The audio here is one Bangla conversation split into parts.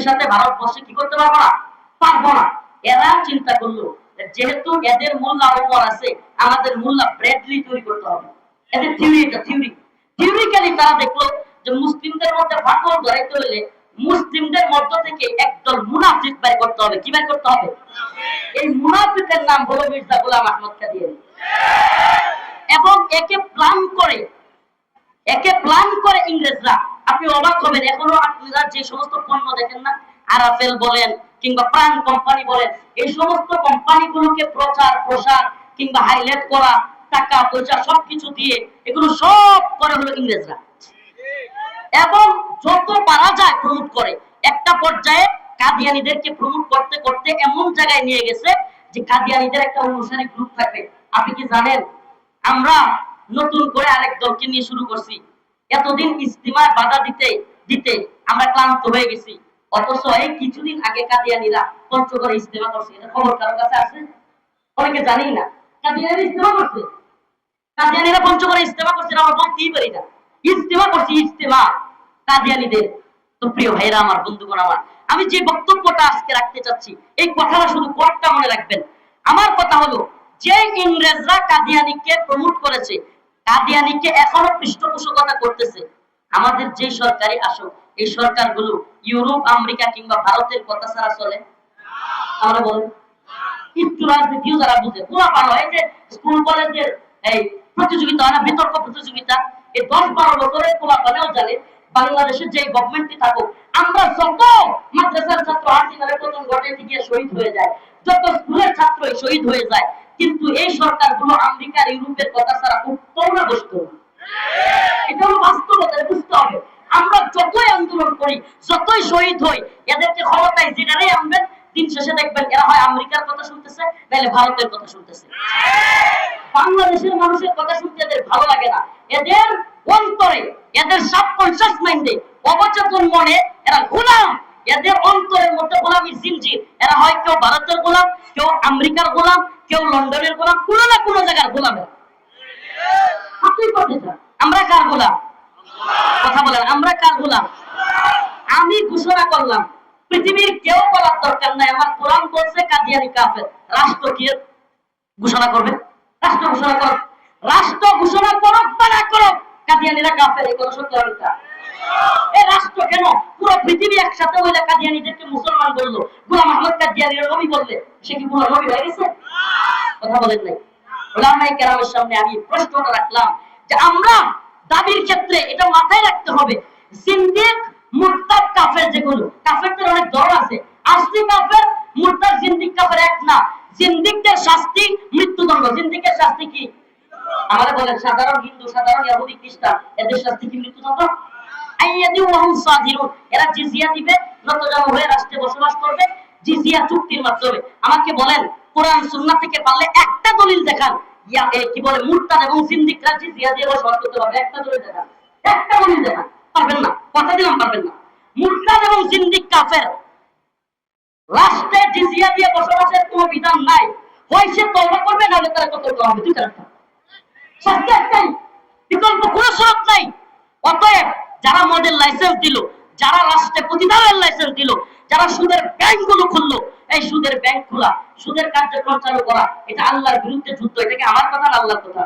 সাথে ভারতবর্ষে কি করতে পারবো না, পারবো না। এরা চিন্তা করলো যেহেতু এদের মোল্লা ওমর আছে, আমাদের মোল্লা ব্র্যাডলি তৈরি করতে হবে। এদের থিওরি, এটা থিওরিক্যালি তারা দেখলো যে মুসলিমদের মধ্যে ফাটল ধরাইতে হলে মুসলিমদের মধ্য থেকে একদল মুনাফিক বের করতে হবে। কি বের করতে হবে? এই মুনাফিকের নাম হলো মির্জা গোলাম আহমদ কাদিয়ানী। এবং একে প্ল্যান করে ইংরেজরা, আপনি অবাক হবেন, এখনো আপনারা যে সমস্ত পণ্য দেখেন না, আরাফেল বলেন কিংবা প্রাণ কোম্পানি বলেন, এই সমস্ত কোম্পানিগুলোকে প্রচার প্রসার কিংবা হাইলাইট করা, টাকা পয়সা সবকিছু দিয়ে এগুলো সব করে হলো ইংরেজরা। এবং যত পারা যায় প্রমোট করে, একটা পর্যায়ে কাদিয়ানীদেরকে প্রমোট করতে করতে এমন জায়গায় নিয়ে গেছে যে কাদিয়ানীদের একটা অনুসারী গ্রুপ থাকবে। আপনি কি জানেন আমরা নতুন করে আরেক দলকে নিয়ে শুরু করছি? এতদিন ইস্তিমার বাধা দিতে দিতে আমরা ক্লান্ত হয়ে গেছি, অথচ এই কিছুদিন আগে কাদিয়ানীরা পঞ্চগড়ে ইস্তিমা করছে। এটা খবর কারো কাছে আছে? অনেকে জানি না কাদিয়ানীরা ইস্তিমা করছে। কাদিয়ানীরা পঞ্চগড়ে ইস্তিমা করছে, আমরা বলতেই পারি না। ইস্তিমা করছি, ইস্তিমা কাদিয়ানীদের। তো প্রিয় ভাইরা আমার, বন্ধুগণ আমার, আমি যে বক্তব্যটা আজকে রাখতে চাচ্ছি, এই কথাটা শুধু কোটটা মনে রাখবেন। আমার কথা হলো, যে ইংরেজরা কাদিয়ানীকে প্রমোট করেছে, কাদিয়ানীকে এখনো পৃষ্ঠপোষকতা করতেছে, আমাদের যে সরকারি আসুক, এই সরকারগুলো ইউরোপ আমেরিকা কিংবা ভারতের কথা ছাড়া চলে? আমরা বলি একটু রাজনীতিও যারা বুঝে, পুরা ভালো হয় যে স্কুল কলেজের এই প্রতিযোগিতা হয় না, বিতর্ক প্রতিযোগিতা, এই 10-12 বছরের পোলাপানেও জানে বাংলাদেশের যে গভর্নমেন্টই থাকুক, আমরা যত মাদ্রাসার ছাত্র হাসিনার পতন ঘটাইতে গিয়ে শহীদ হয়ে যায়, যত স্কুলের ছাত্রই শহীদ হয়ে যায়, কিন্তু এই সরকারগুলো আমেরিকার ইউরোপের কথা ছাড়া উঠতেও না, বসতেও না। এটা হলো বাস্তবতা, বুঝতে হবে। আমরা যতই আন্দোলন করি, যতই শহীদ হই, এদেরকে ক্ষমতায় যেটাই আনবেন, দিন শেষে দেখবেন এরা হয় আমেরিকার কথা শুনতেছে, নাহলে ভারতের কথা শুনতেছে। বাংলাদেশের মানুষের কথা শুনতে এদের ভালো লাগে না। এদের অন্তরে, এদের সাবকনশিয়াস মাইন্ডে, অবচেতন মনে এরা গোলাম। এদের অন্তরের মধ্যে গোলামি জিনজির। এরা হয় কেউ ভারতের গোলাম, কেউ আমেরিকার গোলাম, কেউ লন্ডনের গোলাম, কোনো না কোনো জায়গার গোলাম। আমরা কার গোলাম? কথা বলেন, আমরা কার গোলাম? আমি ঘোষণা করলাম, পৃথিবীর কেউ বলার দরকার নাই, আমার কোরআন বলছে কাদিয়ানী কাফের। রাষ্ট্র কি ঘোষণা করবে? রাষ্ট্র ঘোষণা করো, রাষ্ট্র ঘোষণা করুক বা না করুক, কাদিয়ানীরা কাফের, এই কথা সত্য মিথ্যা? এই রাষ্ট্র কেন পুরো পৃথিবী একসাথে হইলে কাদিয়ানীদেরকে মুসলমান বললো, গোলাম আহমদ কাদিয়ানীর নবী বললে, সে কি পুরো নবী হয়ে গেছে? কথা বলেন নাই? ওলামায়ে কেরামের সামনে আমি প্রশ্নটা রাখলাম যে আমরা দাবির ক্ষেত্রে এটা মাথায় রাখতে হবে, জিন্দিক মুরতাদ কাফের, যেগুলো কাফেরদের অনেক ধরন আছে, আসলি কাফের মুরতাদ জিন্দিক কাফের এক না। জিন্দিকদের শাস্তি মৃত্যুদণ্ড। জিন্দিকের শাস্তি কি? আমাদের বলেন, সাধারণ হিন্দু, সাধারণ ইহুদি খ্রিস্টান, এদের শাস্তি কি মৃত্যুদণ্ড? এরা জিজিয়া দিবে, নতজানু হয়ে রাষ্ট্রে বসবাস করবে জিজিয়া চুক্তির মাধ্যমে। আমাকে বলেন, কোরআন সুন্নাহ থেকে পারলে একটা দলিল দেখান, কি বলে মুরতাদ এবং জিন্দিকরা জিজিয়া দিয়ে বসবাস করতে পারবে? একটা দলিল দেখান, একটা দলিল দেখান। পারবেন না, কথা দিলাম পারবেন না। মুরতাদ এবং জিন্দিক কাফের, রাষ্ট্রে জিজিয়া দিয়ে বসবাসের কোনো বিধান নাই। হয় সে তওবা করবে, নাহলে তার কতল করা হবে। দুইটা রাস্তা, শাস্তি একটাই, বিকল্প কোনো শর্ত নাই। অতএব যারা মদের লাইসেন্স দিল, যারা রাষ্ট্রে প্রতিদানের লাইসেন্স দিল, যারা সুদের ব্যাংকগুলো খুললো, এই সুদের ব্যাংক খোলা, সুদের কার্যক্রম চালু করা, এটা আল্লাহর বিরুদ্ধে যুদ্ধ। এটা কি আমার কথা না আল্লাহর কথা?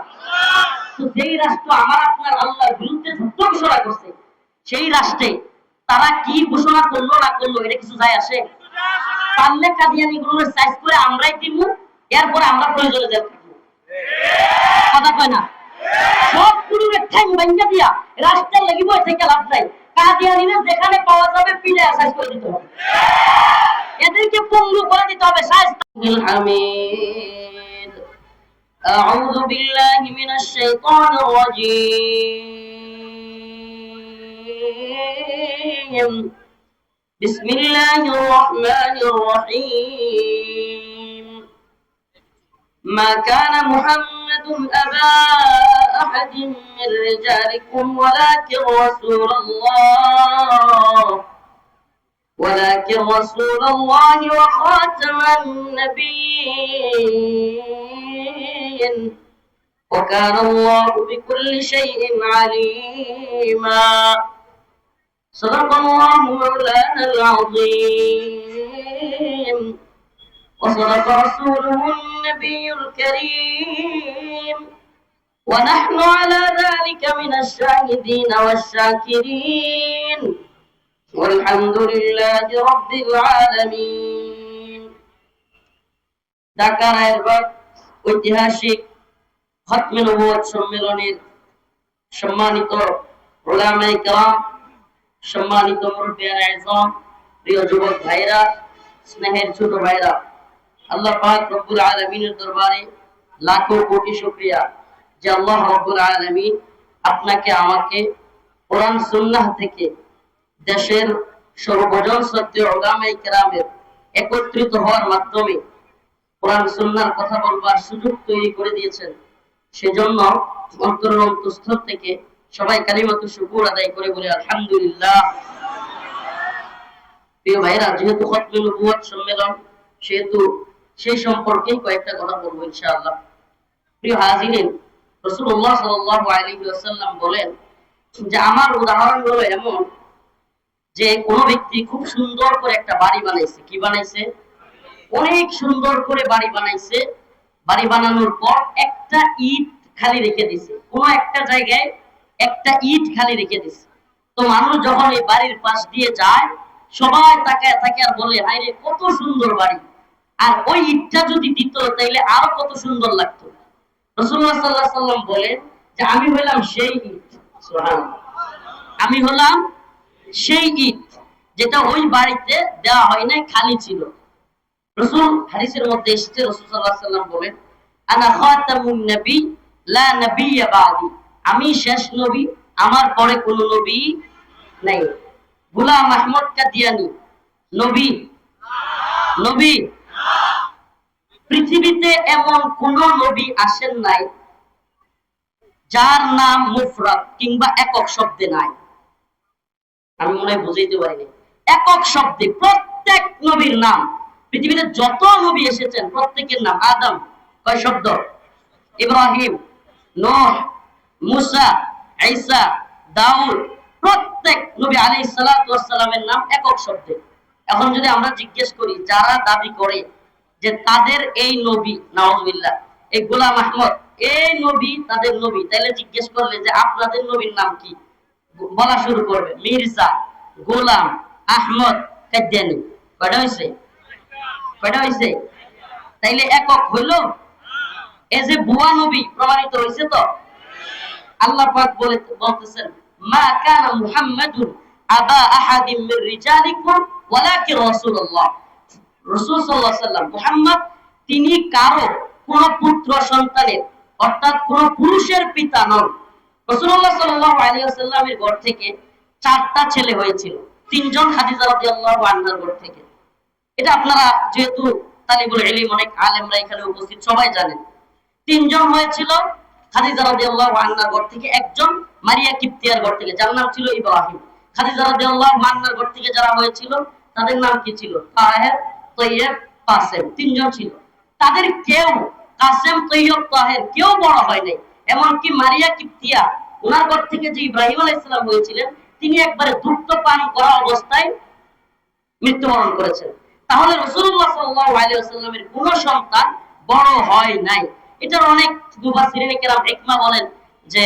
তো যেই রাষ্ট্র আমার আপনার আল্লাহর বিরুদ্ধে যুদ্ধ ঘোষণা করছে, সেই রাষ্ট্রে তারা কি ঘোষণা করলো না করলো, এটা কিছু যায় আসে? পারলে কাদিয়ানি গুলো সাইজ করে আমরাই দিব, এরপরে আমরা প্রয়োজনে জেল থাকবো। কথা কয় না? সব পুরুষের ঠ্যাং ভাঙ্গা দিয়া রাষ্ট্রের লাগি বই থেকে লাভ নাই। কাদিয়ানিরা যেখানে পাওয়া যাবে পিলে সাইজ করে দিতে হবে, এদেরকে পঙ্গু করে দিতে হবে। সাইজ হামিদ। আউযু বিল্লাহি মিনাশ শাইতানির রাজীম। বিসমিল্লাহির রহমানির রহিম। মা কানা মুহাম্মাদুন আবা আহাদিন মির রিজালিকুম ওয়ালাকিন রাসূলুল্লাহ ওয়া খাতামান নাবিয়্যিন ওয়া কানা আল্লাহু বিকুল্লি শাইইন আলীমা। সাদাকাল্লাহু মাওলানাল আযীম ওয়া সাদাকা রাসূলুহুন নাবিয়্যুল কারীম ওয়া নাহনু আলা যালিকা মিনাশ শাহিদিন ওয়াশ শাকিরিন walhamdulillahi rabbil alamin। Dhaka Rayerbag ঐতিহাসিক খতমে নবুয়ত সম্মেলনের সম্মানিত উলামায়ে কেরাম, সম্মানিত মুরব্বিয়ানে আযম, প্রিয় যুবক ভাইরা, স্নেহের ছোট ভাইরা, আল্লাহ পাক রব্বুল আলামিনের দরবারে লাখো কোটি শুকরিয়া যে আল্লাহ রব্বুল আলামিন আপনাকে আমাকে কোরআন সুন্নাহ থেকে দেশের সর্বজন শ্রদ্ধেয় উলামায়ে কেরামের একত্রিত হওয়ার মাধ্যমে কোরআন সুন্নাহর কথা বলবার সুযোগ তৈরি করে দিয়েছেন। সেজন্য অন্তরের অন্তঃস্থল থেকে সবাই কালিমাতুশ শুকর আদায় করে বলে আলহামদুলিল্লাহ। প্রিয় ভাইরা, যেহেতু খতমে নবুয়ত সম্মেলন, সেহেতু সেই সম্পর্কে কয়েকটা কথা বলবো ইনশাআল্লাহ। প্রিয় হাজিরিন, রাসূলুল্লাহ সাল্লাল্লাহু আলাইহি ওয়াসাল্লাম বলেন যে আমার উদাহরণ হলো এমন যে কোন ব্যক্তি খুব সুন্দর করে একটা বাড়ি বানাইছে। কি বানাইছে? অনেক সুন্দর করে বাড়ি বানাইছে। বাড়ি বানানোর পর একটা ইট খালি রেখে দিছে, কোন একটা জায়গায় একটা ইট খালি রেখে দিছে। তো মানুষ যখন এই বাড়ির পাশ দিয়ে যায়, সবাই তাকায় থাকে আর বলে, হায় রে কত সুন্দর বাড়ি। আর ওই ইটটা যদি দিত তাইলে আরো কত সুন্দর লাগতো। রাসূলুল্লাহ সাল্লাল্লাহু আলাইহি ওয়াসাল্লাম বলেন যে আমি হলাম সেই ইট। সুবহানাল্লাহ, আমি হলাম সেই ইট যেটা ওই বাড়িতে দেওয়া হয় নাই, খালি ছিল। রাসূল হাদিসের মধ্যে এসেছে, রাসূল সাল্লাল্লাহু আলাইহি ওয়াসাল্লাম বলেন আনা খাতামুন নবী লা নবিয়্যা বাদি, আমি শেষ নবী, আমার পরে কোন নবী নাই। গোলাম আহমদ কাদিয়ানী নবী? নবী? পৃথিবীতে এমন কোন নবী আসেন নাই যার নাম মুফরাদ কিংবা একক শব্দে নাই। আমি মনে হয় বুঝাইতে পারিনি। একক শব্দে প্রত্যেক নবীর নাম, পৃথিবীতে যত নবী এসেছেন প্রত্যেকের নাম। আদম কয় শব্দ? ইব্রাহিম, নূহ, মুসা, ঈসা, দাউদ, প্রত্যেক নবী আলাইহিস সালাতু ওয়াস সালামের নাম একক শব্দে। এখন যদি আমরা জিজ্ঞেস করি যারা দাবি করে যে তাদের এই নবী, নাউজুবিল্লাহ, এই গোলাম আহমদ এই নবী তাদের নবী, তাহলে জিজ্ঞেস করলে যে আপনাদের নবীর নাম কি, বলা শুরু করবে মির্জা গোলাম আহমদ কাদিয়ানী। কয়টা হইছে? কয়টা হইছে? তাইলে একক হইলো? এই যে ভুয়া নবী প্রমাণিত হইছে তো। আল্লাহ পাক বলতেছেন মা কানা মুহাম্মাদুন আবা আহাদিম মির রিজালিকুম ওয়ালাকিন রাসূলুল্লাহ। রাসূল সাল্লাল্লাহু আলাইহি ওয়াসাল্লাম মুহাম্মদ তিনি কারো কোন পুত্র সন্তানের অর্থাৎ কোন পুরুষের পিতা নন। রাসূলুল্লাহ সাল্লাল্লাহু আলাইহি ওয়াসাল্লামের ঘর থেকে 4টা ছেলে হয়েছিল, 3জন খাদিজা রাদিয়াল্লাহু আনহার ঘর থেকে। এটা আপনারা যেহেতু তালিবুল ইলম, অনেক আলেমরা এখানে উপস্থিত, সবাই জানেন। 3জন হয়েছিল খাদিজা রাদিয়াল্লাহু আনহার ঘর থেকে, একজন মারিয়া কিপ্তিয়ার ঘর থেকে, যার নাম ছিল ইব্রাহিম। খাদিজা রাদিয়াল্লাহু আনহার ঘর থেকে যারা হয়েছিল তাদের নাম কি ছিল? তাহের, তৈয়ব, কাসেম। 3জন ছিল। তাদের কেউ, কাসেম, তৈয়ব, তাহের, কেউ বড় হয় নাই। এমনকি মারিয়া কিপ্তিয়া, ওনার ঘর থেকে যে ইব্রাহিম আলাইহিস সালাম হয়েছিলেন, তিনি একবারে দুগ্ধ পান করা অবস্থায় মৃত্যুবরণ করেছেন। তাহলে রাসূলুল্লাহ সাল্লাল্লাহু আলাইহি ওয়াসাল্লামের কোন সন্তান বড় হয় নাই। এটার অনেক মুফাসসিরিনে কেরাম হিকমা বলেন যে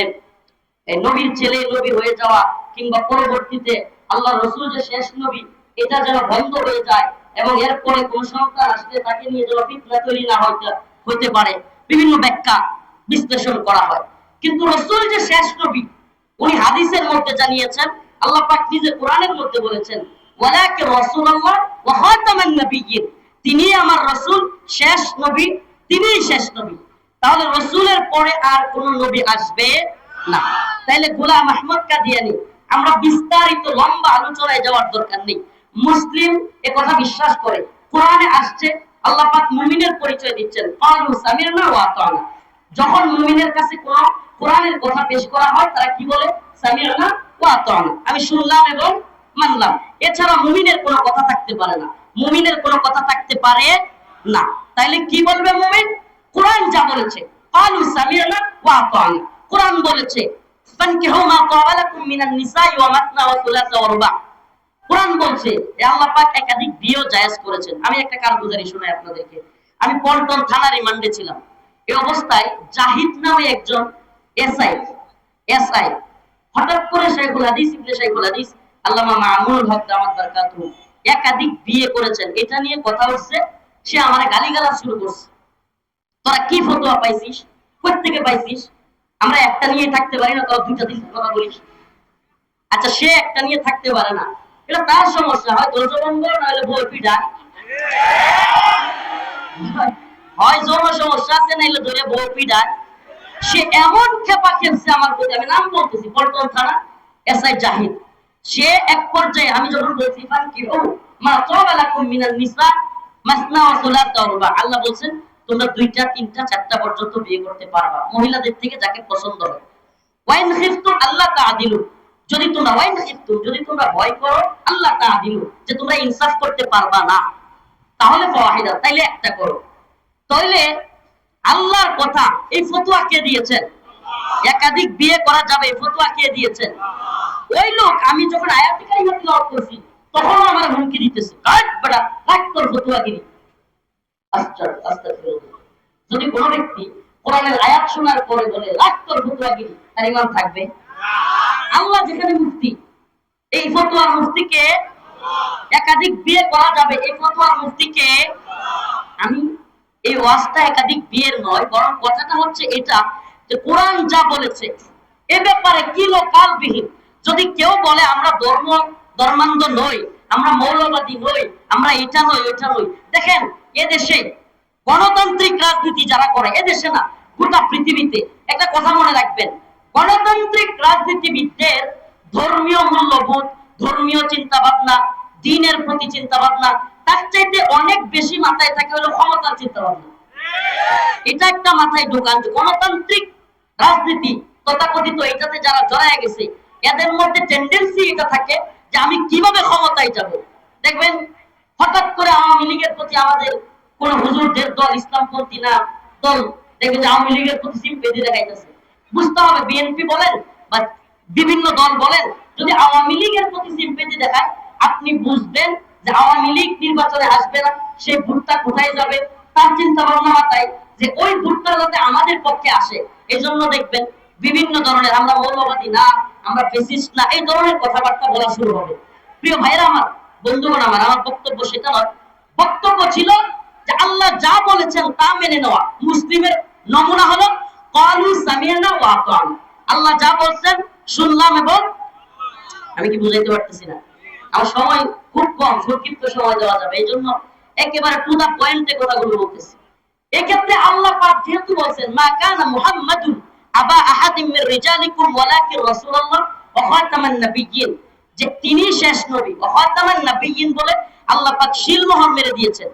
নবীর ছেলে নবী হয়ে যাওয়া কিংবা পরবর্তীতে আল্লাহর রাসূল যে শেষ নবী, এটা যেন বন্ধ হয়ে যায় এবং এরপরে কোন সন্তান আসলে তাকে নিয়ে যেন ফিতনা তৈরি না হতে পারে, বিভিন্ন ব্যাখ্যা বিশ্লেষণ করা হয়। কিন্তু রাসূল যে শেষ নবী, উনি হাদিসের মধ্যে জানিয়েছেন, আল্লাহ পাক নিজে কোরআনের মধ্যে বলেছেন ওয়ালাকিন রাসূলুল্লাহ ওয়া খাতামান নাবিয়্যিন, তিনি আমার রাসূল, শেষ নবী, তিনিই শেষ নবী। তাহলে রাসূলের পরে আর কোন নবী আসবে না। তাইলে গোলাম আহমদ কাদিয়ানী, আমরা বিস্তারিত লম্বা আলোচনায় যাওয়ার দরকার নেই। মুসলিম এ কথা বিশ্বাস করে, কোরআনে আসছে আল্লাহ পাক মুমিনের পরিচয় দিচ্ছেন, ক্বালু সামি'না ওয়া আতা'না। যখন মুমিনের কাছে কোন কোরআনের কথা পেশ করা হয়, তারা কি বলে? সামি'না ওয়া আতা'না, আমি শুনলাম এবং মানলাম। এছাড়া মুমিনের কোনো কথা থাকতে পারে না, মুমিনের কোনো কথা থাকতে পারে না। তাইলে কি বলবে মুমিন? কোরআন যা বলেছে, ক্বালু সামি'না ওয়া আতা'না, কোরআন বলেছে ফানকিহু মা তাবা লাকুম মিনান নিসাই ওয়া মাসনা ওয়া সুলাসা ওয়া রুবা। কোরআন বলছে যে আল্লাহ পাক একাধিক বিয়ে জায়েজ করেছেন। আমি একটা কারগুজারি শোনাই আপনাদেরকে। আমি পল্টন থানা রিমান্ডে ছিলাম। এই অবস্থায় জাহিদ নামে একজন এসআই হঠাৎ করে শাইখুল হাদিস ইবনে শাইখুল হাদিস আল্লামা মামুনুল হক দামাত বারাকাতুহু একাধিক বিয়ে করেছেন, এটা নিয়ে কথা হচ্ছে। সে আমারে গালিগালাজ শুরু করছে, তোরা কি ফতোয়া পাইছিস, কই থেকে পাইছিস, আমরা একটা নিয়ে থাকতে পারি না, তোরা দুইটা দিন কথা বলিস। আচ্ছা, সে একটা নিয়ে থাকতে পারে না, এটা তার সমস্যা, হয় ধ্বজভঙ্গ নাহলে বই পিটা, হয় যৌন সমস্যা আছে নাহলে ধরে বই পিটা। সে এমন খেপা খেপছে আমার প্রতি, আমি নাম বলতেছি, পল্টন থানা এসআই জাহিদ। সে এক পর্যায়ে আমি যখন বলছি ফানকিহু মা তাবা লাকুম মিনান নিসা মাসনা ওয়া সুলাসা ওয়া রুবা, আল্লাহ বলছেন তোমরা দুইটা, তিনটা, চারটা পর্যন্ত বিয়ে করতে পারবা, মহিলাদের থেকে যাকে পছন্দ হয়। ওয়াইন খিফতুম আল্লাহ তাআদিলু, যদি তোমরা ওয়াইন খিফতুম, যদি তোমরা ভয় করো, আল্লাহ তাআদিলু, যে তোমরা ইনসাফ করতে পারবা না, তাহলে ফাওয়াহিদা, তাইলে একটা করো। তাইলে আল্লাহর কথা, এই ফতোয়া কে দিয়েছেন? একাধিক বিয়ে করা যাবে, এই ফতোয়া কে দিয়েছেন? ওই লোক আমি যখন আয়াতে কারিমা তিলাওয়াত করছি তখন আমার হুমকি দিতেছে, কাট বেটা, কাট তোর ফতোয়াগিরি। আস্তাগফিরুল্লাহ। যদি কোনো ব্যক্তি কোরআনের আয়াত শোনার পরে বলে রাখ তোর ফতোয়াগিরি, তার ঈমান থাকবে? আল্লাহ যেখানে মুফতি, এই ফতোয়ার মুফতিকে একাধিক বিয়ে করা যাবে, এই ফতোয়ার মুফতিকে। আমি এই ওয়াজটা একাধিক বিয়ের নয়, বরং কথাটা হচ্ছে এটা যে কোরআন যা বলেছে এ ব্যাপারে কিলোকালবিহীন। যদি কেউ বলে আমরা ধর্মান্ধ নই, আমরা মৌলবাদী নই, আমরা এটা নই ওইটা নই, দেখেন এদেশে গণতান্ত্রিক রাজনীতি যারা করে, এদেশে না গোটা পৃথিবীতে, একটা কথা মনে রাখবেন, গণতান্ত্রিক রাজনীতিবিদদের ধর্মীয় মূল্যবোধ, ধর্মীয় চিন্তা ভাবনা, দ্বীনের প্রতি চিন্তা ভাবনা, তার চাইতে অনেক বেশি মাথায় থাকে হলো ক্ষমতার চিন্তা ভাবনা। এটা একটা মাথায় ঢোকান, গণতান্ত্রিক রাজনীতি তথাকথিত এটাতে যারা জড়ায় গেছে, এদের মধ্যে টেন্ডেন্সি এটা থাকে যে আমি কিভাবে ক্ষমতায় যাব। দেখবেন হঠাৎ করে আওয়ামী লীগের প্রতি আমাদের কোন হুজুরদের দল, ইসলামপন্থী না দল, দেখবেন যে আওয়ামী লীগের প্রতি সিম্পেথি দেখাইতেছে। বুঝতে হবে, বিএনপি বলেন বা বিভিন্ন দল বলেন, যদি আওয়ামী লীগের প্রতি সিম্পেথি দেখায়, আপনি বুঝবেন যে আওয়ামী লীগ নির্বাচনে আসবে না, সেই ভোটটা কোথায় যাবে, তার চিন্তা ভাবনা মাথায় যে ওই ভোটটা যাতে আমাদের পক্ষে আসে। এই জন্য দেখবেন বিভিন্ন ধরনের আমরা মৌলবাদী না, আমরা ফেসিস্ট না, এই ধরনের কথাবার্তা বলা শুরু হবে। প্রিয় ভাইরা আমার, বন্ধুগণ আমার, আমার বক্তব্য সেটা নয়। বক্তব্য ছিল যে আল্লাহ যা বলেছেন তা মেনে নেওয়া। মুসলিমের নমুনা হলো ক্বালু সামি'না ওয়া আতা'না, আল্লাহ যা বলছেন শুনলাম এবং। আমি কি বুঝাইতে পারতেছি না? আমার সময় খুব কম, সংক্ষিপ্ত সময় দেওয়া যাবে, এই জন্য একেবারে টু দা পয়েন্টে কথাগুলো বলতেছি। এক্ষেত্রে আল্লাহ পাক যেহেতু বলছেন মা কানা মুহাম্মাদুন আবা আহাদিম মির রিজালিকুম ওয়ালাকিন রাসূলুল্লাহ ওয়া খাতামান নাবিয়্যিন, যে তিনি শেষ নবী, ওয়া খাতামান নাবিয়্যিন বলে আল্লাহ পাক শিলমোহর মেরে দিয়েছেন।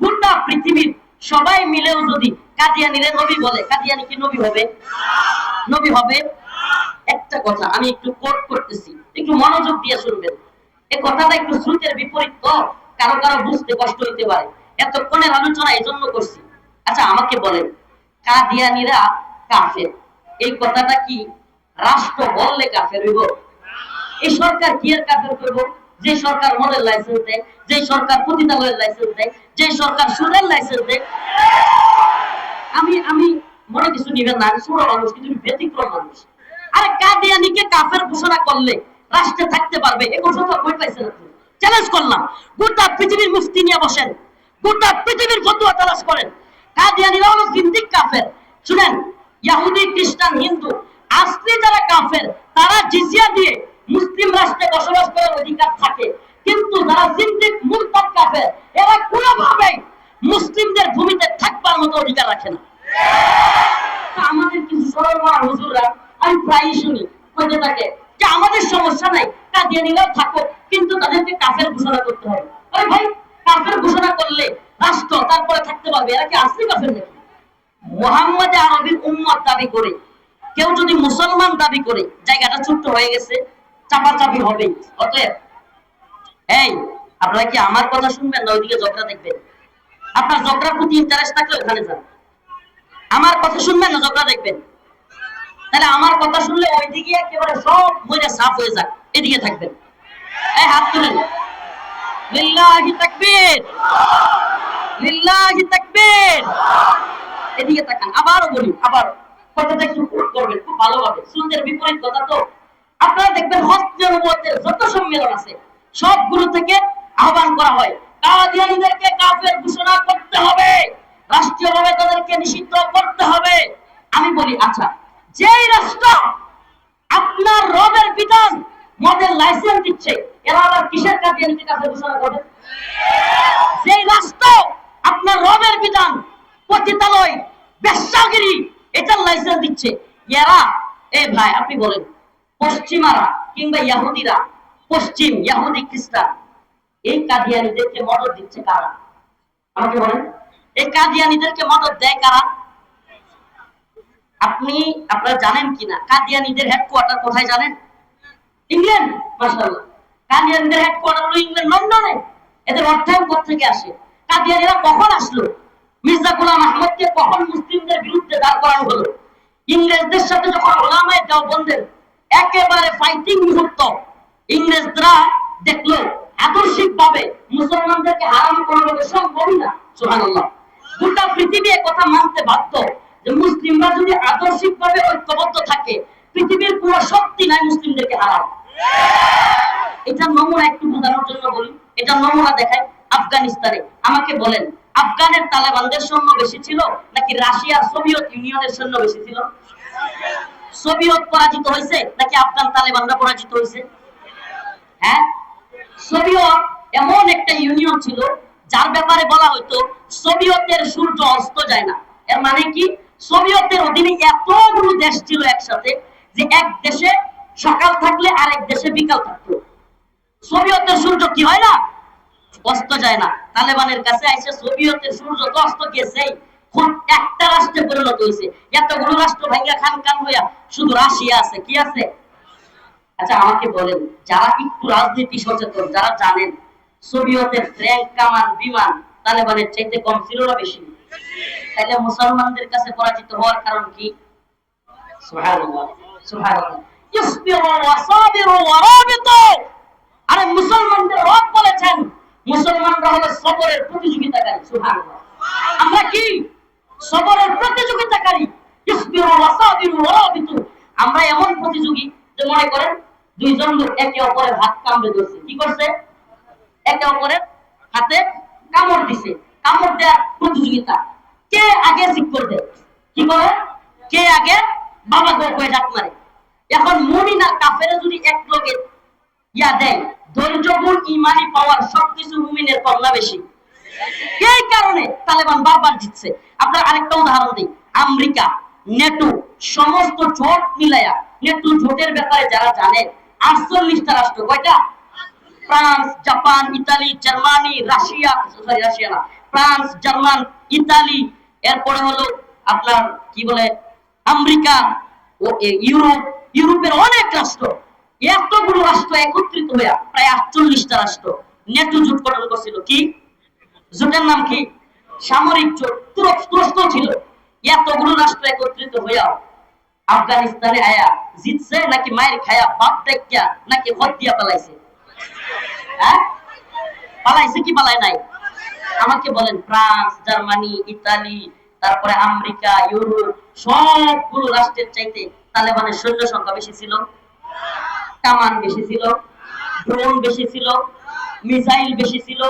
গোটা পৃথিবীর সবাই মিলেও যদি কাদিয়ানীরে নবী বলে, কাদিয়ানী কি নবী হবে? নবী হবে? একটা কথা আমি একটু কোট করতেছি, একটু মনোযোগ দিয়ে শুনবেন। এই কথাটা একটু শ্রুতের বিপরীত, তো কারো কারো বুঝতে কষ্ট হইতে পারে। এতক্ষণের আলোচনা এই জন্য করছি। আচ্ছা আমাকে বলেন, কাদিয়ানীরা কাফের, এই কথাটা কি রাষ্ট্র বললে কাফের হইব? এই সরকার কি এর কাফের করব? যে সরকার মদের লাইসেন্স দেয়, যে সরকার পতিতালয়ের লাইসেন্স দেয়, যে সরকার সুদের লাইসেন্স দেয়। আমি মনে কিছু নিবেন না, আমি ছোট মানুষ, কিন্তু ব্যতিক্রম মানুষ। আরে কাদিয়ানীকে কাফের ঘোষণা করলে রাষ্ট্রে থাকতে পারবে, এই ঘোষণা কই পাইছেন আপনি? চ্যালেঞ্জ করলাম, গোটা পৃথিবীর মুফতি নিয়ে বসেন, গোটা পৃথিবীর ফতোয়া তালাশ করেন, কাদিয়ানীরা হলো জিন্দিক কাফের। শুনেন, ইহুদি, খ্রিস্টান, হিন্দু আসলে যারা কাফের, তারা জিজিয়া দিয়ে মুসলিম রাষ্ট্রে বসবাস করার অধিকার থাকে, কিন্তু যারা জিন্দিক মুরতাদ কাফের, এরা কোনোভাবেই মুসলিমদের ভূমিতে থাকবার মতো অধিকার রাখে না। আমাদের কিছু সরল হুজুররা আমি প্রায়ই শুনি কইতে থাকে যে আমাদের সমস্যা নাই, কাদিয়ানীরাও থাকো, কিন্তু তাদেরকে কাফের ঘোষণা করতে হবে। আরে ভাই, কাফের ঘোষণা করলে রাষ্ট্র তারপরে থাকতে পারবে, এরা কি আসলে কাফের নাকি? মুহাম্মদ আরবির উম্মত দাবি করে কেউ যদি মুসলমান দাবি করে, জায়গাটা ছোট্ট হয়ে গেছে, চাপাচাপি হবে। অতএব এই আপনারা কি আমার কথা শুনবেন না ওইদিকে ঝগড়া দেখবেন? আপনার ঝগড়ার প্রতি ইন্টারেস্ট থাকলে ওখানে যান। আমার কথা শুনবেন না ঝগড়া দেখবেন? তাহলে আমার কথা শুনলে ওইদিকে একেবারে সব মরে সাফ হয়ে যাক, এদিকে থাকবেন। এই হাত তুলেন, লিল্লাহি তাকবীর, লিল্লাহি তাকবীর। এদিকে তাকান, আবারও বলি, আবার কথাটা একটু করবেন খুব ভালোভাবে, সুন্নাতের বিপরীত কথা তো। আপনারা দেখবেন হজ্জে নবুয়তের যত সম্মেলন আছে সবগুলো থেকে আহ্বান করা হয় কাদিয়ানীদেরকে কাফের ঘোষণা করতে হবে, রাষ্ট্রীয়ভাবে তাদেরকে নিষিদ্ধ করতে হবে। আমি বলি আচ্ছা, যেই রাষ্ট্র আপনার রবের বিধান মদের লাইসেন্স দিচ্ছে, এরা আবার কিসের কাদিয়ানীকে কাফের ঘোষণা করবে? যেই রাষ্ট্র আপনার রবের বিধান পতিতালয় বেশ্যাগিরি এটার লাইসেন্স দিচ্ছে, এরা এই ভাই আপনি বলেন পশ্চিমারা কিংবা ইহুদিরা, পশ্চিম ইহুদি খ্রিস্টান, এই কাদিয়ানীদেরকে মদদ দিচ্ছে কারা? আমাকে বলেন, এই কাদিয়ানীদেরকে মদদ দেয় কারা? আপনারা জানেন কিনা কাদিয়ানীদের হেডকোয়ার্টার কোথায় জানেন? ইংল্যান্ড। মাশাআল্লাহ, কাদিয়ানীদের হেডকোয়ার্টার হলো ইংল্যান্ড, লন্ডনে। এদের অর্থায়ন কোথেকে আসে? কাদিয়ানীরা কখন আসলো? মির্জা গোলাম আহমদকে কখন মুসলিমদের বিরুদ্ধে দাঁড় করানো হলো? ইংরেজদের সাথে যখন ওলামায়ে দেওবন্দের একেবারে ফাইটিং মুহূর্ত, ইংরেজরা দেখলো আদর্শিকভাবে মুসলমানদেরকে হারানো কোনোভাবে সম্ভবই না। সুবহানাল্লাহ, গোটা পৃথিবী একথা মানতে বাধ্য যে মুসলিমরা যদি আদর্শিকভাবে ঐক্যবদ্ধ থাকে, পৃথিবীর কোনো শক্তি নাই মুসলিমদেরকে হারানো। এটা নমুনা একটু বোঝানোর জন্য বলি, এটা নমুনা দেখায় আফগানিস্তানে। আমাকে বলেন, আফগানের তালেবানদের সৈন্য বেশি ছিল নাকি রাশিয়ার সোভিয়েত ইউনিয়নের সৈন্য বেশি ছিল? সোভিয়েত পরাজিত হয়েছে নাকি আফগান তালেবানরা পরাজিত হয়েছে? হ্যাঁ, সোভিয়েত এমন একটা ইউনিয়ন ছিল যার ব্যাপারে বলা হতো সোভিয়েতের সূর্য অস্ত যায় না। এর মানে কি? সোভিয়েতের অধীনে এতগুলো দেশ ছিল একসাথে যে এক দেশে সকাল থাকলে আরেক দেশে বিকাল থাকতো। সোভিয়েতের সূর্য কি হয় না? অস্ত যায় না। তালেবানের কাছে আইসে সোভিয়েতের সূর্য তো অস্ত গেছেই, খুব একটা রাষ্ট্রে পরিণত হয়েছে। এতগুলো রাষ্ট্র ভাঙ্গা খান খান হইয়া শুধু রাশিয়া আছে। কি আছে? আচ্ছা আমাকে বলেন, যারা একটু রাজনীতি সচেতন, যারা জানেন সোভিয়েতের ট্যাঙ্ক, কামান, বিমান তালেবানের চাইতে কম ছিল না বেশি? তাহলে মুসলমানদের কাছে পরাজিত হওয়ার কারণ কি? সুবহানাল্লাহ, সুবহানাল্লাহ। ইসবিরু ওয়া সাবিরু ওয়া রাবিতু। আরে মুসলমানদের রব বলেছেন মুসলমানরা হলো সবরের প্রতিযোগিতাকারী। সুবহানাল্লাহ, আমরা কি সবরের প্রতিযোগিতাকারী? ইসবিরু ওয়া সাবিরু ওয়া রাবিতু। আমরা এমন প্রতিযোগী যে মনে করেন দুইজন লোক একে অপরের হাত কামড়ে ধরছে। কি করছে? একে অপরের হাতে কামড় দিছে। কামড় দেওয়ার প্রতিযোগিতা, কে আগে ঠিক করবে। কি করে? কে আগে বাবা গো কয়ে ডাক মারে। এখন মুমিন আর কাফের যদি এক লগে ইয়া দেয়, ধৈর্য গুণ ইমানি পাওয়ার সবকিছু মুমিনের কল্লা বেশি। এই কারণে তালেবান বারবার জিতছে। আপনার আরেকটা উদাহরণ দিই, আমেরিকা, নেটো সমস্ত জোট মিলায়া, নেটো জোটের ব্যাপারে যারা জানে 48টা রাষ্ট্র। কয়টা? France, Japan, Italy, Germany, Russia, sorry Russia না, ফ্রান্স, জার্মান, ইতালি, এরপরে হলো আপনার কি বলে আমেরিকা ও ইউরোপ, ইউরোপের অনেক রাষ্ট্র। এতগুলো রাষ্ট্র একত্রিত হয়ে প্রায় 48টা রাষ্ট্র নেটো জোট গঠন করছিল। কি জোটের নাম কি? সামরিক জোট। তুরস্ক ছিল। এতগুলো রাষ্ট্র একত্রিত হইয়াও আফগানিস্তানে আয়া জিতছে নাকি মায়ের খায়া বাপ দেখিয়া নাকি হত্যা পালাইছে? হ্যাঁ, পালাইছে কি পালায় নাই? আমাকে বলেন, ফ্রান্স, জার্মানি, ইতালি, তারপরে আমেরিকা, ইউরোপ সবগুলো রাষ্ট্রের চাইতে তালেবানের সৈন্য সংখ্যা বেশি ছিল? কামান বেশি ছিল? ড্রোন বেশি ছিল? মিসাইল বেশি ছিল?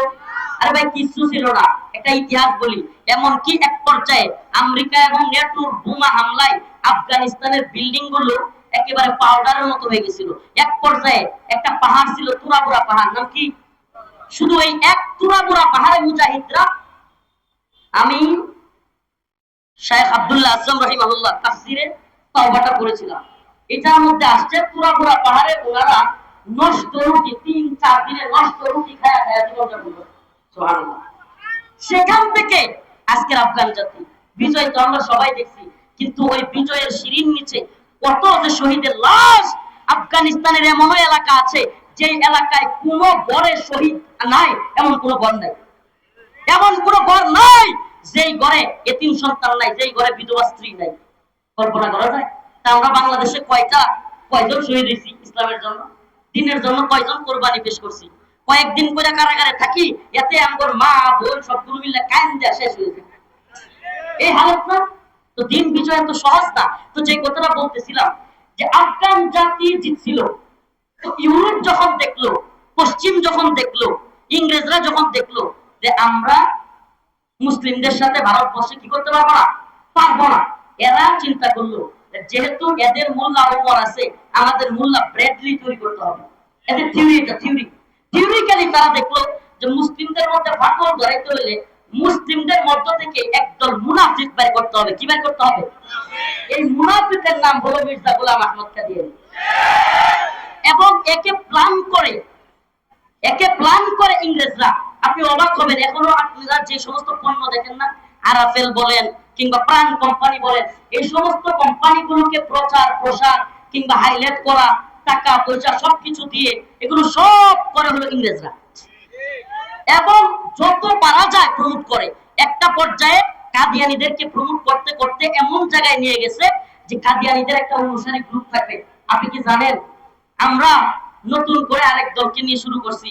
আরে ভাই কিছু ছিল না। একটা ইতিহাস বলি, এমন কি এক পর্যায়ে আমেরিকা এবং নেটোর বোমা হামলায় আফগানিস্তানের বিল্ডিং গুলো একেবারে পাউডারের মতো হয়ে গেছিল। এক পর্যায়ে একটা পাহাড় ছিল, তুরাবুরা পাহাড়। নাম কি? শুধু এই এক তুরাবুরা পাহাড়ে মুজাহিদরা, আমি শেখ আব্দুল্লাহ আজম রাহিমাহুল্লাহ তাফসিরে তাওবাটা পড়েছিলাম, এটার মধ্যে আসছে তুরাবুরা পাহাড়ে ওনারা নষ্ট রুটি 3-4 দিনে নষ্ট রুটি খায়া খায়া জীবনযাপন করে। সুবহানাল্লাহ। সেখান থেকে আজকের আফগান জাতি বিজয় তো আমরা সবাই দেখছি, কিন্তু ওই বিজয়ের সিঁড়ির নিচে কত যে শহীদের লাশ। আফগানিস্তানের এমন এলাকা আছে যে এলাকায় কোনো ঘরে শহীদ নাই, এমন কোনো ঘর নাই। এমন কোনো ঘর নাই যেই ঘরে এতিম সন্তান নাই, যেই ঘরে বিধবা স্ত্রী নাই। কল্পনা করা যায়? তা আমরা বাংলাদেশে কয়জন শহীদ হয়েছি ইসলামের জন্য, দিনের জন্য কয়জন কোরবানি পেশ করছি, কয়েকদিন করে কারাগারে থাকি, এতে আমার মা বোন সবগুলো মিলে কান দেয়া শেষ হয়ে যায়। এই হালত না? তো দিন বিজয় তো সহজ না। তো যে কথাটা বলতেছিলাম যে আফগান জাতি জিতছিল, তো ইউরোপ যখন দেখলো, পশ্চিম যখন দেখলো, ইংরেজরা যখন দেখলো যে আমরা মুসলিমদের সাথে ভারতবর্ষে কি করতে পারবো না, পারবো না, এরা চিন্তা করলো যেহেতু এদের মোল্লা ওমর আছে, আমাদের মোল্লা ব্রেডলি তৈরি করতে হবে। এদের থিওরিক্যালি তারা দেখলো যে মুসলিমদের মধ্যে ফাটল ধরাইতে হলে মুসলিমদের মধ্য থেকে একদল মুনাফিক বের করতে হবে। কি বের করতে হবে? এই মুনাফিকের নাম হলো মির্জা গোলাম আহমদ কাদিয়ানী। এবং একে প্ল্যান করে ইংরেজরা, আপনি অবাক হবেন, এখনো আপনারা যে সমস্ত পণ্য দেখেন না, আরাফেল বলেন কিংবা প্রাণ কোম্পানি বলেন, এই সমস্ত কোম্পানিগুলোকে প্রচার প্রসার কিংবা হাইলাইট করা, টাকা পয়সা সবকিছু দিয়ে এগুলো সব করে হলো ইংরেজরা। এবং যত পারা যায় প্রমোট করে, একটা পর্যায়ে কাদিয়ানীদেরকে প্রমোট করতে করতে এমন জায়গায় নিয়ে গেছে যে কাদিয়ানীদের একটা অনুসারী গ্রুপ থাকবে। আপনি কি জানেন আমরা নতুন করে আরেক দলকে নিয়ে শুরু করছি?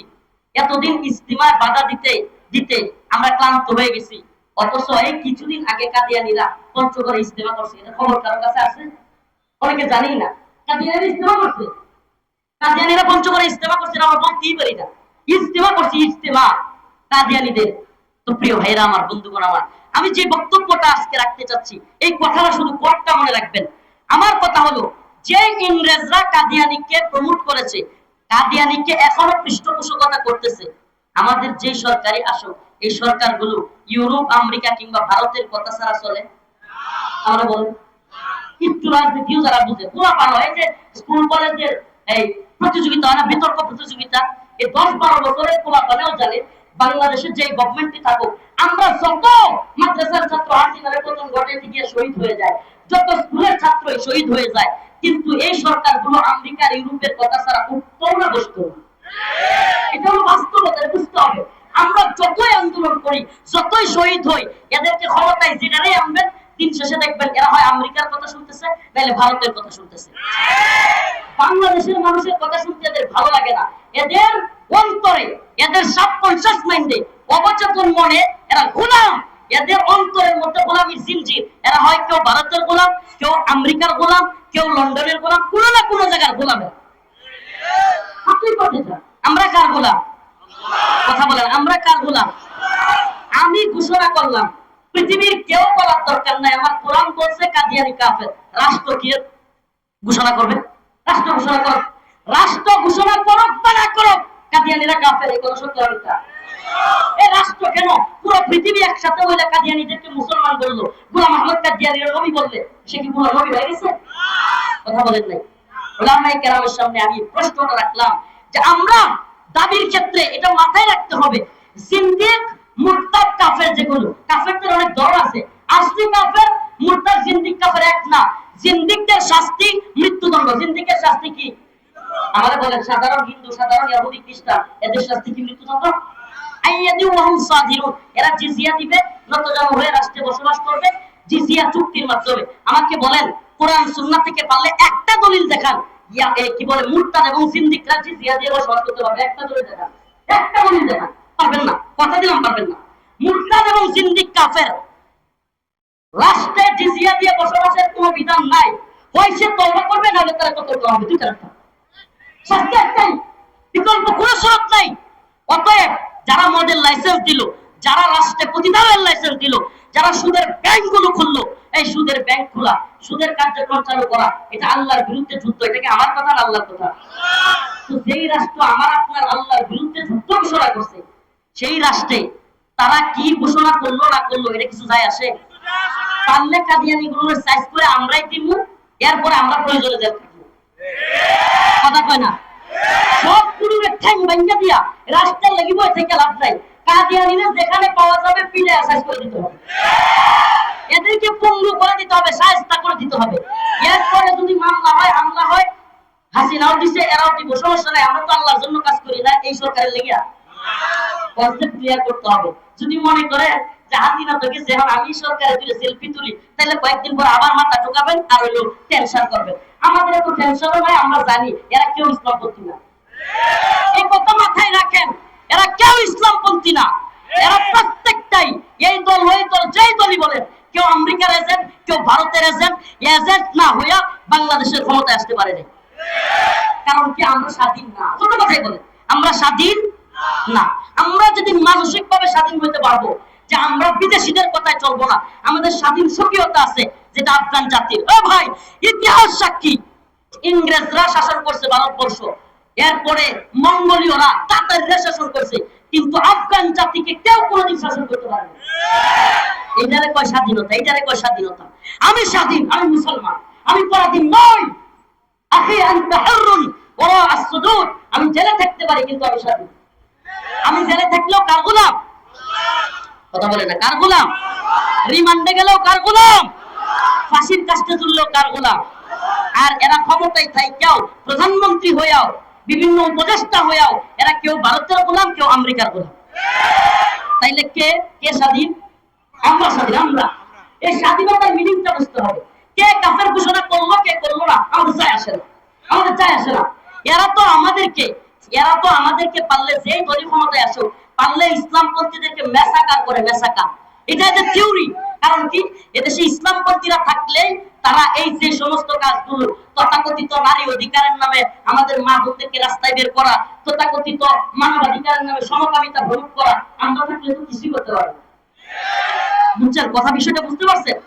এতদিন ইস্তিমার বাধা দিতে দিতে আমরা ক্লান্ত হয়ে গেছি, অথচ এই কিছুদিন আগে কাদিয়ানীরা পঞ্চগড়ে ইস্তিমা করছে। এটা খবর কারো কাছে আছে? অনেকে জানেই না কাদিয়ানীরা ইস্তিমা করছে। কাদিয়ানীরা পঞ্চগড়ে ইস্তিমা করছে, আমরা বলতেই পারি না। ইস্তিমা করছি, ইস্তিমা কাদিয়ানীদের। তো প্রিয় ভাইরা আমার, বন্ধুগণ আমার, আমি যে বক্তব্যটা আজকে রাখতে চাচ্ছি, এই কথাটা শুধু কোটটা মনে রাখবেন। আমার কথা হলো, যে ইংরেজরা কাদিয়ানীকে প্রমোট করেছে, কাদিয়ানীকে এখনো পৃষ্ঠপোষকতা করতেছে আমাদের যে সরকারি আসুক, এই সরকারগুলো ইউরোপ আমেরিকা কিংবা ভারতের কথা ছাড়া চলে? আমরা বলেন, একটু রাজনীতিও যারা বুঝে, পুরা ভালো হয় যে স্কুল কলেজের এই প্রতিযোগিতা হয় না, বিতর্ক প্রতিযোগিতা, এই 10-12 বছরের পোলাপানেও জানে বাংলাদেশের যে গভর্নমেন্টই থাকুক, আমরা যত মাদ্রাসার ছাত্র হাসিনার পতন ঘটাইতে গিয়ে শহীদ হয়ে যায়, যত স্কুলের ছাত্রই শহীদ হয়ে যায়, কিন্তু এই সরকারগুলো আমেরিকার ইউরোপের কথা ছাড়া উঠতেও না, বসতেও না। এটা হলো বাস্তবতা, বুঝতে হবে। আমরা যতই আন্দোলন করি, যতই শহীদ হই, এদেরকে ক্ষমতায় যেটাই আনবেন, দিন শেষে দেখবেন এরা হয় আমেরিকার কথা শুনতেছে, নাহলে ভারতের কথা শুনতেছে। বাংলাদেশের মানুষের কথা শুনতে এদের ভালো লাগে না। এদের অন্তরে, এদের সাবকনশিয়াস মাইন্ডে, অবচেতন মনে এরা গোলাম। এদের অন্তরের মধ্যে গোলামির জিনজির। এরা হয় কেউ ভারতের গোলাম, কেউ আমেরিকার গোলাম, কেউ লন্ডনের গোলাম, কোনো না কোনো জায়গার গোলাম। আমরা কার গোলাম? কথা বলেন, আমরা কার গোলাম? আমি ঘোষণা করলাম, পৃথিবীর কেউ বলার দরকার নাই, আমার কোরআন বলছে কাদিয়ানী কাফের। রাষ্ট্র কি ঘোষণা করবে? রাষ্ট্র ঘোষণা করো, রাষ্ট্র ঘোষণা করুক বা না করুক, কাদিয়ানীরা কাফের। এই কথা সত্য মিথ্যা? এই রাষ্ট্র কেন পুরো পৃথিবী একসাথে হইলে কাদিয়ানীদেরকে মুসলমান বললো, গোলাম আহমদ কাদিয়ানীরা নবী বললে, সে কি পুরো নবী হয়ে গেছে? কথা বলেন নাই? ওলামায়ে কেরামের সামনে আমি প্রশ্নটা রাখলাম যে আমরা দাবির ক্ষেত্রে এটা মাথায় রাখতে হবে, জিন্দিক মুরতাদ কাফের, যেগুলো কাফেরদের অনেক দল আছে, আসলি কাফের মুরতাদ জিন্দিক কাফের এক না। জিন্দিকদের শাস্তি মৃত্যুদণ্ড। জিন্দিকের শাস্তি কি? আমাদের বলেন, সাধারণ হিন্দু, সাধারণ ইহুদি খ্রিস্টান, এদের শাস্তি কি মৃত্যুদণ্ড? এরা জিজিয়া দিবে, নতজানু হয়ে রাষ্ট্রে বসবাস করবে জিজিয়া চুক্তির মাধ্যমে। আমাকে বলেন, কোরআন সুন্নাহ থেকে পারলে একটা দলিল দেখান, কি বলে মুরতাদ এবং জিন্দিকরা জিজিয়া দিয়ে বসবাস করতে পারবে? একটা দলিল দেখান, একটা দলিল দেখান। পারবেন না, কথা দিলাম পারবেন না। মুরতাদ এবং জিন্দিক কাফের, রাষ্ট্রে জিজিয়া দিয়ে বসবাসের কোনো বিধান নাই। হয় সে তওবা করবে, নাহলে তারা কতল করা হবে। দুইটা রাস্তা, শাস্তি একটাই, বিকল্প কোনো শরত নাই। অতএব যারা মদের লাইসেন্স দিল, যারা রাষ্ট্রে প্রতিদানের লাইসেন্স দিল, যারা সুদের ব্যাংক গুলো খুললো, এই সুদের ব্যাংক খোলা, সুদের কার্যক্রম চালু করা, এটা আল্লাহর বিরুদ্ধে যুদ্ধ। এটা কি আমার কথা না আল্লাহর কথা? তো যেই রাষ্ট্র আমার আপনার আল্লাহর বিরুদ্ধে যুদ্ধ ঘোষণা করছে, সেই রাষ্ট্রে তারা কি ঘোষণা করলো না করলো, এটা কিছু যায় আসে? পারলে কাদিয়ানি গুলোর সাইজ করে আমরাই দিব, এরপরে আমরা প্রয়োজনে জেল থাকবো। কথা কয় না? সব গুলোর ঠ্যাং ভাঙ্গা দিয়া রাষ্ট্রের লাগি বই থেকে লাভ নাই। কাদিয়ানিরা যেখানে পাওয়া যাবে পিলে সাইজ করে দিতে হবে, এদেরকে পঙ্গু করে দিতে হবে, সাইজটা করে দিতে হবে। এরপরে যদি মামলা হয়, হামলা হয়, হাসিনাও দিছে, এরাও দিব, সমস্যা নাই। আমরা তো আল্লাহর জন্য কাজ করি না, এই সরকারের লেগিয়া। কনসেপ্ট ক্লিয়ার করতে হবে। যদি মনে করে যে হাসিনা তো গেছে, এখন আমি সরকারে তুলে সেলফি তুলি, তাহলে কয়েকদিন পর আবার মাথা ঢোকাবেন আর হইলো টেনশন করবেন। আমাদের এত টেনশনও নাই, আমরা জানি এরা কেউ ইসলামপন্থী না। এই কথা মাথায় রাখেন, এরা কেউ ইসলামপন্থী না। এরা প্রত্যেকটাই এই দল ওই দল, যেই দলই বলেন, কেউ আমেরিকার এজেন্ট, কেউ ভারতের এজেন্ট। এজেন্ট না হইয়া বাংলাদেশের ক্ষমতায় আসতে পারে না। কারণ কি? আমরা স্বাধীন না। ছোট কথাই বলেন, আমরা স্বাধীন না। আমরা যদি মানসিক ভাবে স্বাধীন হইতে পারবো যে আমরা বিদেশিদের কথায় চলবো না, আমাদের স্বাধীন স্বকীয়তা আছে, যেটা আফগান জাতির। ও ভাই, ইতিহাস সাক্ষী, ইংরেজরা শাসন করছে ভারতবর্ষ, এরপরে মঙ্গোলীয়রা, তাতাররা শাসন করছে, কিন্তু আফগান জাতিকে কেউ কোনোদিন শাসন করতে পারে না। এইটারে কয় স্বাধীনতা, এইটারে কয় স্বাধীনতা। আমি স্বাধীন, আমি মুসলমান, আমি পরাধীন নই। আখি আনতা হুররুন ওয়া আসসুদুদ। আমি জেলে থাকতে পারি কিন্তু আমি স্বাধীন। আমি জেলে থাকলেও কার গোলাম? কথা বলে না, কার গোলাম? রিমান্ডে গেলেও কার গোলাম? ফাঁসির কাস্টে ঝুললেও কার গোলাম? আর এরা ক্ষমতায় থাইকাও, প্রধানমন্ত্রী হইয়াও, বিভিন্ন উপদেষ্টা হইয়াও, এরা কেউ ভারতের গোলাম, কেউ আমেরিকার গোলাম। তাইলে কে কে স্বাধীন? আমরা স্বাধীন। আমরা এই স্বাধীনতার মিনিংটা বুঝতে হবে। কে কাফের ঘোষণা করলো, কে করলো না, আমাদের যায় আসে না, আমাদের যায় আসে না। এরা তো আমাদেরকে পারলে, যেই দলীয় ক্ষমতায় আসো, পারলে ইসলামপন্থীদেরকে মেসাকার করে, মেসাকার। এটা যে থিওরি। কারণ কি? এদেশে ইসলামপন্থীরা থাকলে তারা এই যে সমস্ত কাজগুলো, তথাকথিত নারী অধিকারের নামে আমাদের মা বোনদেরকে রাস্তায় বের করা, তথাকথিত মানবাধিকারের নামে সমকামিতা প্রয়োগ করা, আমরা থাকলে তো কিছুই করতে পারবো না। বুঝছেন কথা? বিষয়টা বুঝতে পারছেন?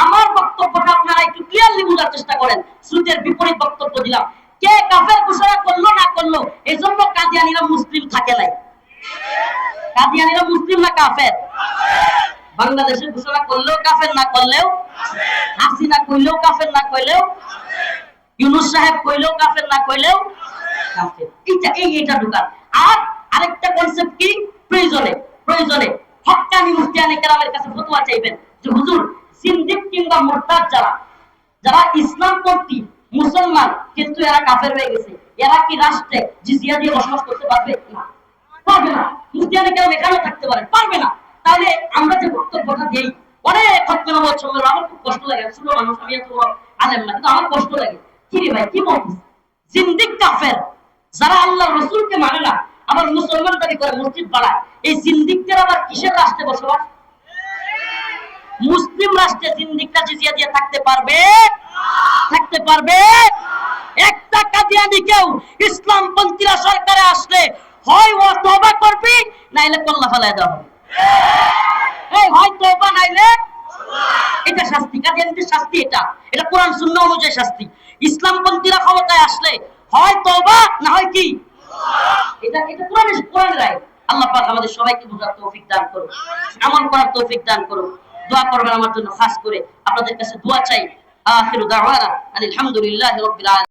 আমার বক্তব্যটা আপনারা একটু ক্লিয়ারলি বোঝার চেষ্টা করেন। শ্রুতের বিপরীত বক্তব্য দিলাম। কে কাফের ঘোষণা করলো না করলো, এই জন্য কাদিয়ানীরা মুসলিম থাকে নাই। কাদিয়ানীরা মুসলিম না কাফের? বাংলাদেশে ঘোষণা করলেও কাফের, না করলেও হাসিনা কইলেও কাফের, না কইলেও ইউনূস সাহেব কইলেও কাফের, না কইলেও কাফের। এইটা ঢুকার। আর আরেকটা কনসেপ্ট কি? প্রয়োজনে হক্কানি মুফতিয়ানে কেরামের কাছে ফতোয়া চাইবেন যে হুজুর, জিন্দিক কিংবা মুরতাদ যারা ইসলামপন্থী মুসলমান কিন্তু এরা কাফের হয়ে গেছে, এরা কি রাষ্ট্রে জিজিয়া দিয়ে বসবাস করতে পারবে? না, পারবে না। মুফতিয়ানে কেরাম এখানেও থাকতে পারে, পারবে না। তাহলে আমরা যে বক্তব্যটা দেই, অনেক খতম বছর আমার খুব কষ্ট লাগে। ছোট মানুষ, আমি এত আলেম না, কিন্তু আমার কষ্ট লাগে। কি রে ভাই, কি বলছিস? জিন্দিক কাফের, যারা আল্লাহ রসুলকে মানে না, আবার মুসলমান দাবি করে, মসজিদ বাড়ায়, এই জিন্দিকদের আবার কিসের রাষ্ট্রে বসবাস? মুসলিম রাষ্ট্রে জিন্দিকরা জিজিয়া দিয়ে থাকতে পারবে? থাকতে পারবে? একটা কাদিয়ানীকেও ইসলামপন্থীরা সরকারে আসলে হয় ও তওবা করবি, নাইলে কল্লা ফেলায় দেওয়া হবে। হয় তওবা, নাইলে এটা শাস্তি। কাদিয়ানীদের শাস্তি এটা কোরআন সুন্নাহ অনুযায়ী শাস্তি। ইসলামপন্থীরা ক্ষমতায় আসলে হয় তওবা, না হয় কি? এটা কোরআনের রায়। আল্লাহ পাক আমাদের সবাইকে বোঝার তৌফিক দান করুন, আমল করার তৌফিক দান করুন। দোয়া করবেন আমার জন্য, খাস করে আপনাদের কাছে দোয়া চাই। আখিরু দাওয়ানা আলহামদুলিল্লাহি রাব্বিল আলামিন।